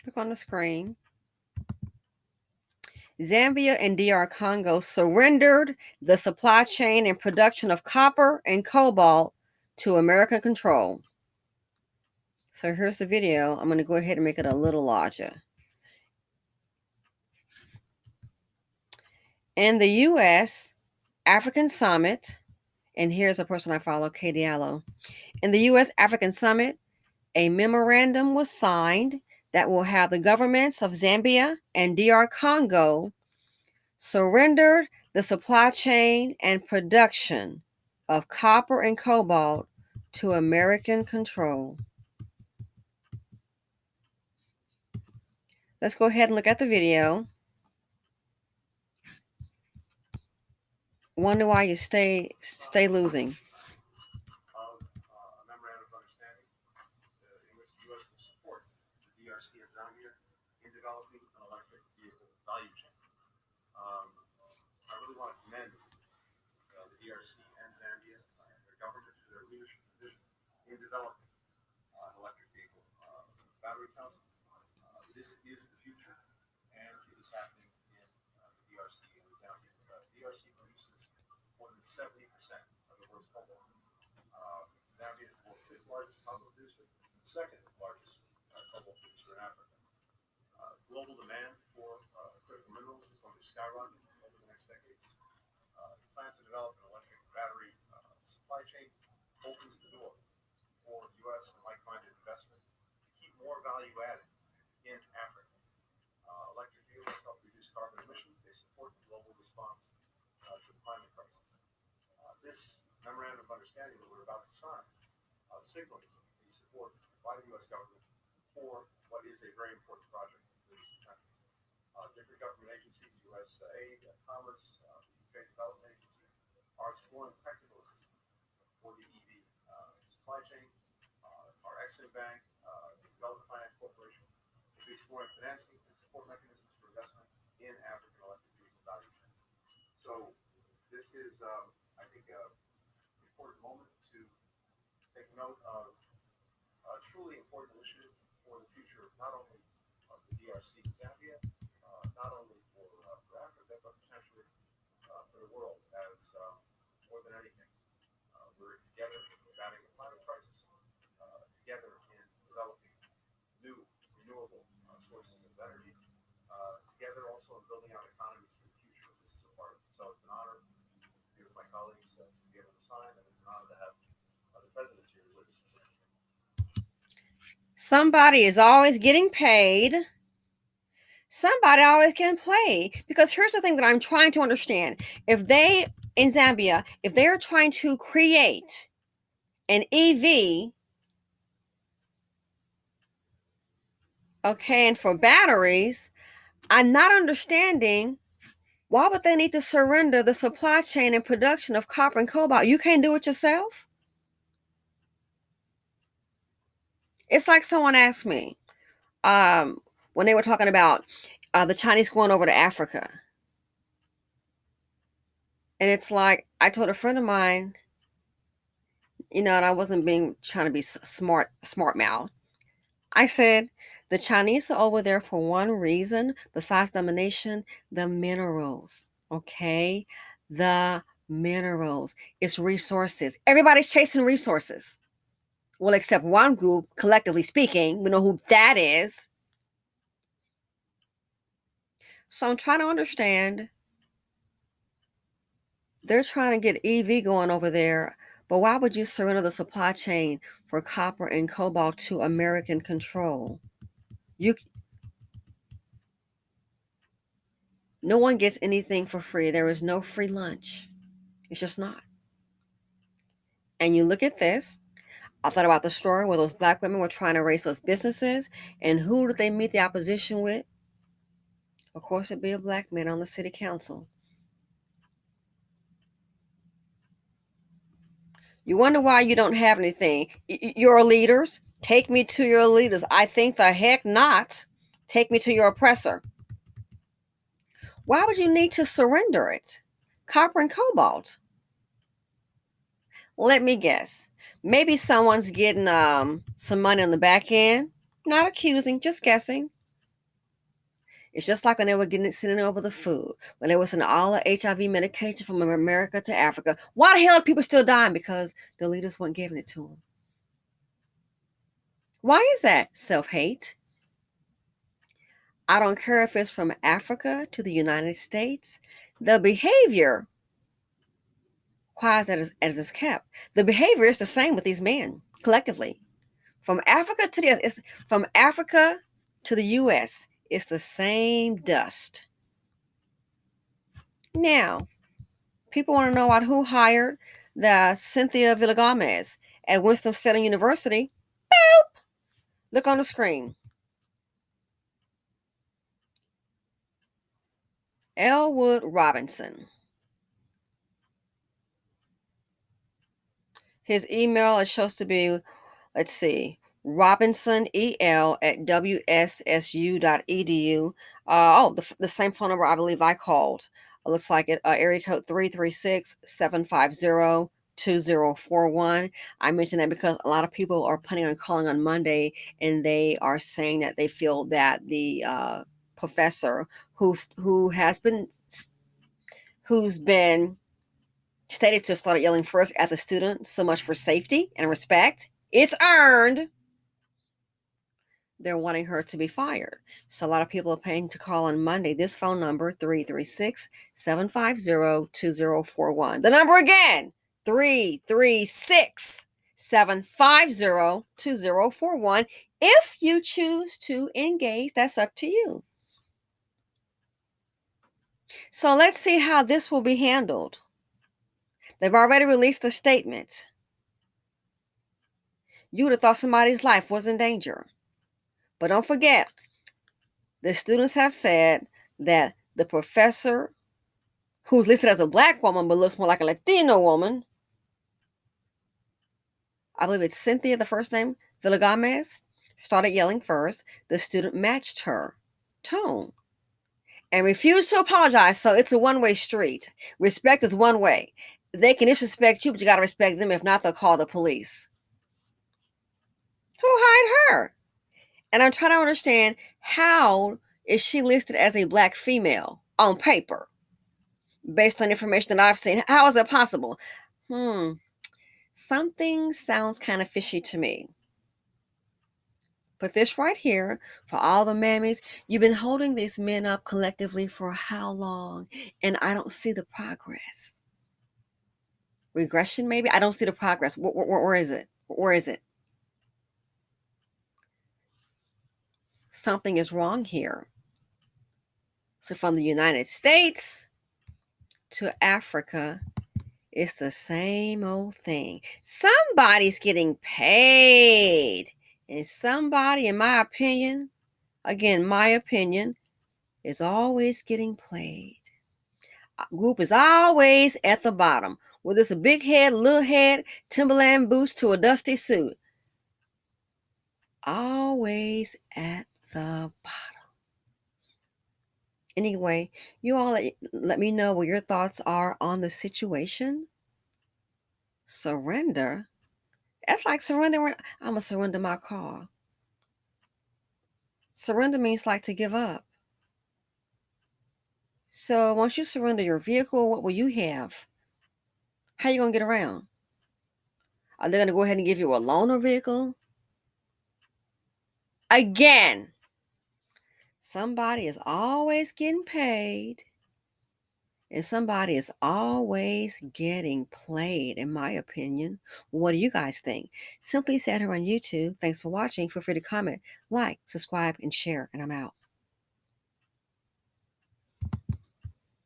Look on the screen. Zambia and DR Congo surrendered the supply chain and production of copper and cobalt to American control. So here's the video. I'm going to go ahead and make it a little larger. In the U.S. African Summit, and here's a person I follow, Katie Diallo. In the U.S. African Summit, a memorandum was signed that will have the governments of Zambia and DR Congo surrendered the supply chain and production of copper and cobalt to American control. Let's go ahead and look at the video. Wonder why you stay losing. I really want to commend the DRC and Zambia and their governments for their leadership vision in developing an electric vehicle battery council. This is the future, and it is happening in the DRC and Zambia. The DRC produces more than 70% of the world's cobalt. Zambia is the world's sixth largest cobalt producer, and the second largest cobalt producer in Africa. Global demand for critical minerals is going to skyrocket over the next decades. The plan to develop an electric battery supply chain opens the door for U.S. and like-minded investment to keep more value added in Africa. Electric vehicles help reduce carbon emissions. They support the global response to the climate crisis. This memorandum of understanding that we're about to sign signals the support by the U.S. government for what is a very important project. Different government agencies, USAID, Commerce, the UK Development Agency, are exploring technical assistance for the EV supply chain. Our Exim Bank, the Development Finance Corporation, will be exploring financing and support mechanisms for investment in African electric vehicle value chain. So this is, I think, an important moment to take note of a truly important initiative for the future, not only of the DRC and Zambia, not only for Africa, but potentially for the world, as more than anything, we're together combating the climate crisis, together in developing new renewable sources of energy, together also in building out economies for the future. This is a part of it. So it's an honor to be with my colleagues to be able to sign, and it's an honor to have the presidents here with us. Somebody is always getting paid. Somebody always can play. Because here's the thing that I'm trying to understand. If they, in Zambia, if they're trying to create an EV, okay, and for batteries, I'm not understanding why would they need to surrender the supply chain and production of copper and cobalt? You can't do it yourself? It's like someone asked me when they were talking about the Chinese going over to Africa. And it's like, I told a friend of mine, and I wasn't trying to be smart mouth. I said, the Chinese are over there for one reason, besides domination, the minerals, okay? The minerals. It's resources. Everybody's chasing resources. Well, except one group, collectively speaking, we know who that is. So I'm trying to understand. They're trying to get EV going over there, but why would you surrender the supply chain for copper and cobalt to American control? No one gets anything for free. There is no free lunch. It's just not. And you look at this. I thought about the story where those black women were trying to raise those businesses, and who did they meet the opposition with? Of course, it'd be a black man on the city council. You wonder why you don't have anything. Your leaders, take me to your leaders. I think the heck not. Take me to your oppressor. Why would you need to surrender it? Copper and cobalt. Let me guess. Maybe someone's getting some money on the back end. Not accusing, just guessing. It's just like when they were sending over the food, when they were sending all the HIV medication from America to Africa. Why the hell are people still dying? Because the leaders weren't giving it to them. Why is that? Self-hate. I don't care if it's from Africa to the United States. The behavior, quiet as it's kept, the behavior is the same with these men collectively. From Africa to from Africa to the U.S., it's the same dust. Now, people want to know about who hired the Cynthia Villagomez at Winston-Salem University. Boop! Look on the screen. Elwood Robinson. His email is supposed to be, let's see, robinsonel@wssu.edu. The same phone number I believe I called. It looks like it, area code 336-750-2041. I mentioned that because a lot of people are planning on calling on Monday, and they are saying that they feel that the professor who's been stated to have started yelling first at the student, so much for safety and respect. It's earned. They're wanting her to be fired. So a lot of people are paying to call on Monday. This phone number, 336-750-2041. The number again, 336-750-2041. If you choose to engage, that's up to you. So let's see how this will be handled. They've already released a statement. You would have thought somebody's life was in danger. But don't forget, the students have said that the professor, who's listed as a black woman but looks more like a Latino woman, I believe it's Cynthia, the first name, Villagomez, started yelling first. The student matched her tone and refused to apologize. So it's a one-way street. Respect is one way. They can disrespect you, but you got to respect them. If not, they'll call the police. Who hired her? And I'm trying to understand, how is she listed as a black female on paper based on information that I've seen? How is that possible? Something sounds kind of fishy to me. But this right here, for all the mammies, you've been holding these men up collectively for how long? And I don't see the progress. Regression, maybe? I don't see the progress. Where is it? Where is it? Something is wrong here. So from the United States to Africa, it's the same old thing. Somebody's getting paid. And somebody, in my opinion, again, my opinion, is always getting played. A group is always at the bottom. Whether it's a big head, little head, Timberland boots to a dusty suit. Always at the bottom. Anyway, you all let me know what your thoughts are on the situation. Surrender? That's like surrendering. I'm going to surrender my car. Surrender means like to give up. So once you surrender your vehicle, what will you have? How are you going to get around? Are they going to go ahead and give you a loaner vehicle? Again, somebody is always getting paid, and somebody is always getting played, in my opinion. What do you guys think? Simply Said here on YouTube. Thanks for watching. Feel free to comment, like, subscribe, and share, and I'm out.